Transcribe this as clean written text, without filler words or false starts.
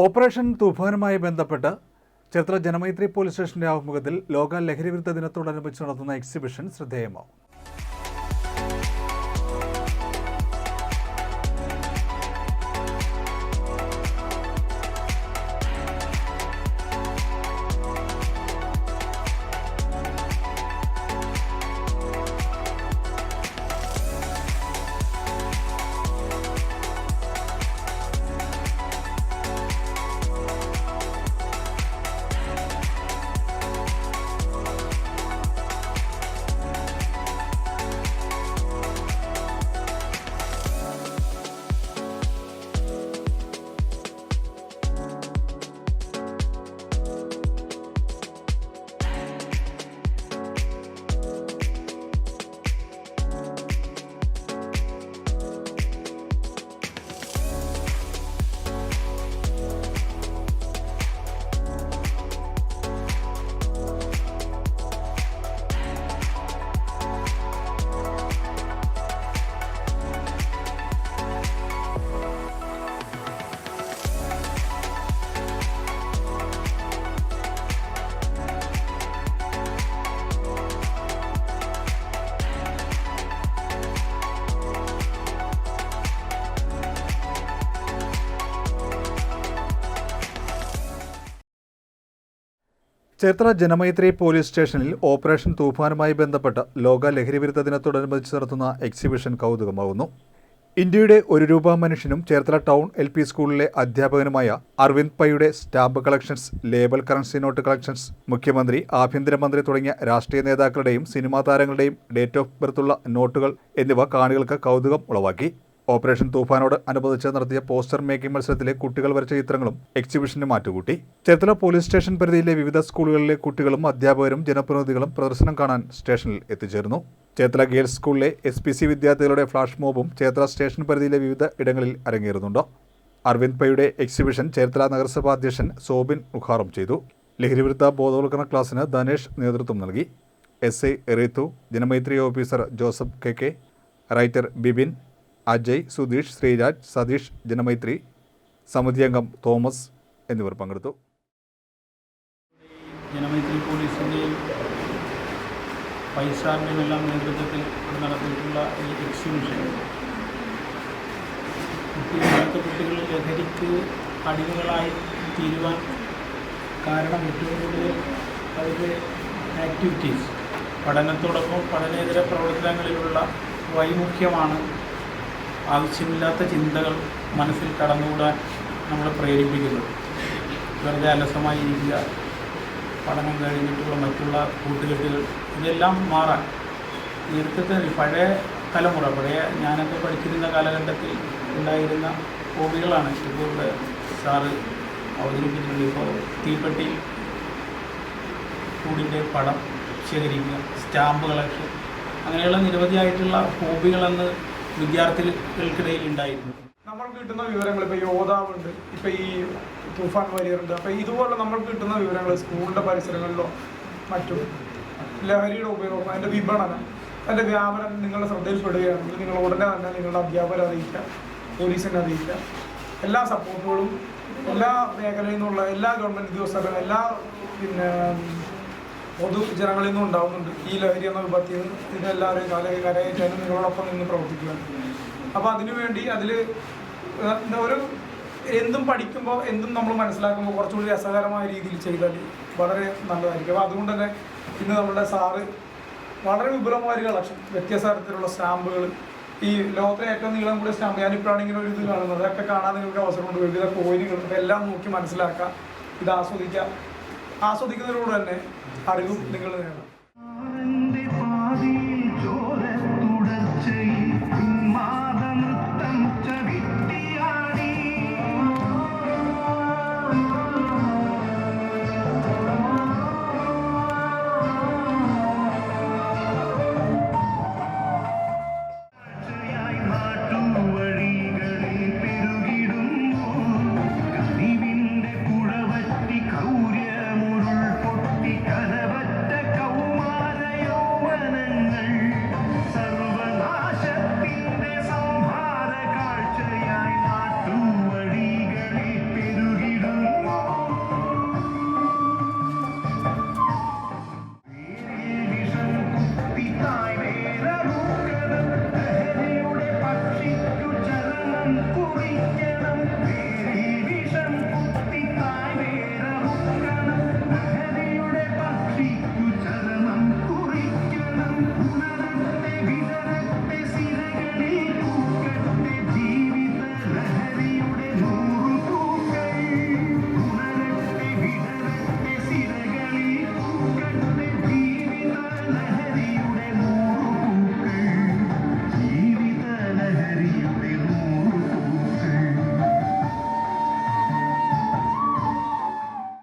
Operation തൂഫാനുമായി ബന്ധപ്പെട്ട് Cherthala Janamaithri police സ്റ്റേഷന്റെ ആഭിമുഖ്യത്തിൽ ലോക ലഹരിവിരുദ്ധ ദിനത്തോടനുബന്ധിച്ച് നടത്തുന്ന എക്സിബിഷൻ ശ്രദ്ധേയമാവും. ചേർത്തല ജനമൈത്രി പോലീസ് സ്റ്റേഷനിൽ ഓപ്പറേഷൻ തൂഫാനുമായി ബന്ധപ്പെട്ട് ലോക ലഹരിവിരുദ്ധ ദിനത്തോടനുബന്ധിച്ച് നടത്തുന്ന എക്സിബിഷൻ കൗതുകമാവുന്നു. ഇന്ത്യയുടെ ₹1 മനുഷ്യനും ചേർത്തല ടൗൺ LP സ്കൂളിലെ അധ്യാപകനുമായ അരവിന്ദ് പൈയുടെ stamp collections, label currency note collections, മുഖ്യമന്ത്രി, ആഭ്യന്തരമന്ത്രി തുടങ്ങിയ രാഷ്ട്രീയ നേതാക്കളുടെയും സിനിമാ താരങ്ങളുടെയും ഡേറ്റ് ഓഫ് ബർത്തുള്ള നോട്ടുകൾ എന്നിവ കാണികൾക്ക് കൗതുകം ഉളവാക്കി. ഓപ്പറേഷൻ തൂഫാനോട് അനുബന്ധിച്ച് നടത്തിയ പോസ്റ്റർ മേക്കിംഗ് മത്സരത്തിലെ കുട്ടികൾ വരച്ച ചിത്രങ്ങളും എക്സിബിഷന് മാറ്റുകൂട്ടി. ചേർത്തല പോലീസ് സ്റ്റേഷൻ പരിധിയിലെ വിവിധ സ്കൂളുകളിലെ കുട്ടികളും അധ്യാപകരും ജനപ്രതിനിധികളും പ്രദർശനം കാണാൻ സ്റ്റേഷനിൽ എത്തിച്ചേർന്നു. ചേർത്തല ഗേൾസ് സ്കൂളിലെ SPC വിദ്യാർത്ഥികളുടെ ഫ്ലാഷ് മോബും ചേർത്തല സ്റ്റേഷൻ പരിധിയിലെ വിവിധ ഇടങ്ങളിൽ അരങ്ങേറുന്നുണ്ട്. അരവിന്ദ് പൈയുടെ എക്സിബിഷൻ ചേർത്തല നഗരസഭാ അധ്യക്ഷൻ സോബിൻ ഉദ്ഘാടനം ചെയ്തു. ലഹരിവിരുദ്ധ ബോധവൽക്കരണ ക്ലാസിന് ധനേഷ് നേതൃത്വം നൽകി. SI Reethu, Janamaithri officer Joseph KK, writer Bibin, Ajay, Sudheesh, Sreeraj, Satheesh, Janamaithri സമിതി അംഗം തോമസ് എന്നിവർ പങ്കെടുത്തു. ജനമൈത്രി പോലീസിൻ്റെയും പൈസാറിൻ്റെയും എല്ലാം നേതൃത്വത്തിൽ നടത്തിയിട്ടുള്ള ഈ എക്സിബിഷൻ ഇന്നത്തെ കുട്ടികൾ ലഹരിക്ക് അടിമകളായി തീരുവാൻ കാരണം ഏറ്റവും കൂടുതൽ അവരുടെ ആക്ടിവിറ്റീസ്, പഠനത്തോടൊപ്പം പഠനേതര പ്രവർത്തനങ്ങളിലുള്ള വൈമുഖ്യമാണ്. ആവശ്യമില്ലാത്ത ചിന്തകൾ മനസ്സിൽ കടന്നുകൂടാൻ നമ്മളെ പ്രേരിപ്പിക്കുന്നത്. വെറുതെ അലസമായിരിക്കുക, പഠനം കഴിഞ്ഞിട്ടുള്ള മറ്റുള്ള കൂട്ടുകെട്ടുകൾ, ഇതെല്ലാം മാറാൻ നേരത്തെ പഴയ തലമുറ, ഞാനൊക്കെ പഠിച്ചിരുന്ന കാലഘട്ടത്തിൽ ഉണ്ടായിരുന്ന ഹോബികളാണ് ഇപ്പോൾ ഇവിടെ സാറ് അവതരിപ്പിച്ചിട്ടുണ്ട്. ഇപ്പോൾ തീപ്പെട്ടി കൂടിൻ്റെ പടം ശേഖരിക്കുക, സ്റ്റാമ്പ് കളക്ഷൻ, അങ്ങനെയുള്ള നിരവധിയായിട്ടുള്ള ഹോബികളെന്ന് വിദ്യാർത്ഥികൾക്കിടയിൽ ഉണ്ടായിരുന്നു. നമ്മൾ കിട്ടുന്ന വിവരങ്ങൾ, ഇപ്പോൾ യോദ്ധാവുണ്ട്, ഇപ്പോൾ ഈ തൂഫാൻ വാരിയറുണ്ട്, അപ്പോൾ ഇതുപോലെ നമ്മൾക്ക് കിട്ടുന്ന വിവരങ്ങൾ സ്കൂളിൻ്റെ പരിസരങ്ങളിലോ മറ്റും ലഹരിയുടെ ഉപയോഗം, അതിൻ്റെ വിപണനം, അതിൻ്റെ വ്യാപനം നിങ്ങളുടെ ശ്രദ്ധയിൽപ്പെടുകയാണെങ്കിൽ നിങ്ങൾ ഉടനെ തന്നെ നിങ്ങളുടെ അധ്യാപകരെ അറിയിക്കുക, പോലീസിനെ അറിയിക്കുക. എല്ലാ സപ്പോർട്ടുകളും എല്ലാ മേഖലയിൽ നിന്നുള്ള എല്ലാ ഗവൺമെൻറ് ഉദ്യോഗസ്ഥരും എല്ലാ പൊതുജനങ്ങളിൽ നിന്നും ഉണ്ടാകുന്നുണ്ട്. ഈ ലഹരി എന്ന വിപത്തിൽ നിന്ന് ഇതിനെല്ലാവരെയും കരകയറ്റാനും നിങ്ങളോടൊപ്പം നിന്ന് പ്രവർത്തിക്കുകയാണ്. അപ്പോൾ അതിനുവേണ്ടി ഒരു എന്തും പഠിക്കുമ്പോൾ എന്തും നമ്മൾ മനസ്സിലാക്കുമ്പോൾ കുറച്ചുകൂടി രസകരമായ രീതിയിൽ ചെയ്താൽ വളരെ നല്ലതായിരിക്കും. അപ്പോൾ അതുകൊണ്ട് തന്നെ ഇന്ന് നമ്മുടെ സാറ് വളരെ വിപുലമായ കളക്ഷൻ, വ്യത്യസ്ത തരത്തിലുള്ള സ്റ്റാമ്പുകൾ, ഈ ലോകത്തിലെ ഏറ്റവും നീളം കൂടിയ സ്റ്റാമ്പ്, ഞാനിപ്പോഴാണ് ഇങ്ങനെ ഒരു ഇത് കാണുന്നത്, അതൊക്കെ കാണാൻ നിങ്ങൾക്ക് അവസരമുണ്ട്. വിവിധ കോയിനുകൾ, എല്ലാം നോക്കി മനസ്സിലാക്കുക, ഇത് ആസ്വദിക്കുക. ആസ്വദിക്കുന്നതിലൂടെ തന്നെ അറിവും നിങ്ങൾ നേടാം.